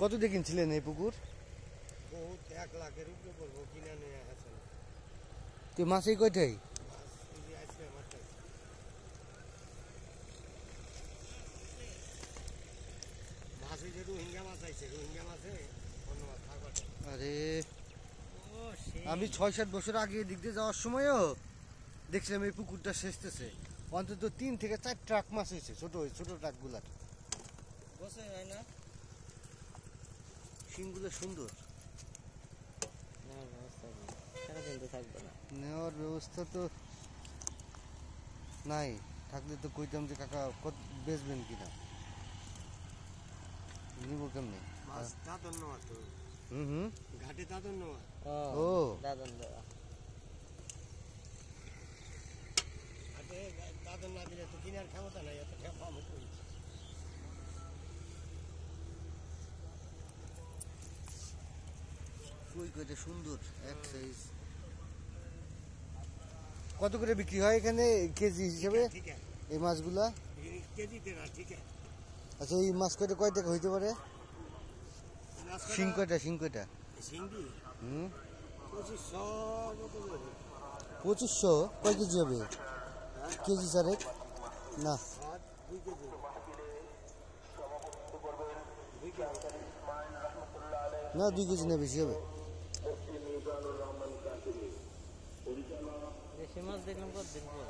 কত দিয়ে কিনছিলেন এই পুকুর? বহুত 1 লাখের উপরে পড়বো কিনা নিয়ে আসেন। তো মাছ এই কয়টাই? মাছ এই যে আজকে আমার কাছে মাছ এই যে রোহিঙ্গা মাছ আইছে, রোহিঙ্গা মাছে অন্য মাছ থাকবে। আরে আমি 6-7 বছর আগে এদিক দিয়ে যাওয়ার সময়ও দেখছিলাম এই পুকুরটা সেচতেছে, অন্তত 3 থেকে 4 ট্রাক মাছ হয়েছে, ছোট ছোট ট্রাকগুলার। বসে হয় না, শিংগুলো সুন্দর। সারাদিন তো থাকবে না। নেওয়ার ব্যবস্থা তো নাই, থাকলে তো কইতাম যে কাকা কত বেচবেন কিনা, নিব কেমনে? মাছ দাদন নেওয়া তো, হুম ঘাটে দাদন নেওয়া। ও দাদন দেওয়া, ঘাটে দাদন না দিলে তো কিনার ক্ষমতা নাই, এত আমি করি। কই কইটা সুন্দর এক সাইজ। কত করে বিক্রি হয় এখানে কেজি হিসেবে ঠিক আছে, এই মাছগুলা? কেজিতে না, ঠিক আছে। আচ্ছা এই মাছ কয়টা কয় টাকা হইতে পারে? শিং কয়টা? শিঙ্গি হুম 2500 2500 কয় কেজি হবে? কেজি চারেক না 2 কেজি, 2 কেজি না 2 কেজি না, বেশি হবে। দেশি মাছ দেখলাম কতদিন পর।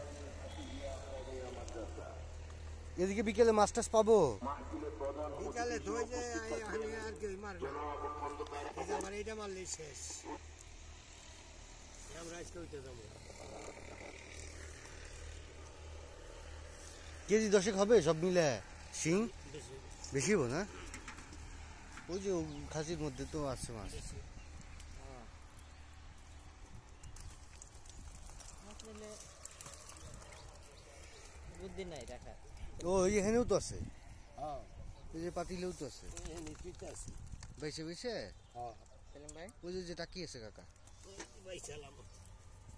এদিকে বিকেলে মাছ টাছ পাবো? বিকালে ধুই যে আর কি মার না, এই যে আমার এইটা মারলেই শেষ, আমরা আজকে উঠে যাবো। কেজি 10 হবে সব মিলে শিং? বেশি বেশি হবো না? ওই যে খাসির মধ্যে তো আছে মাছ। বেশি বুদ্ধি নাই রাখা। ও এখানেও তো আছে, হ্যাঁ ওই যে পাতিলেও তো আছে। নিতে আছে। বেশি বেশি হ্যাঁ সেলিম ভাই, ওই যে তাকিয়েছে কাকা। ভাই চালাম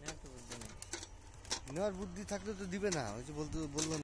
না তো বুদ্ধি নাই। নেওয়ার বুদ্ধি থাকলে তো দিবে না, ওই যে বললাম।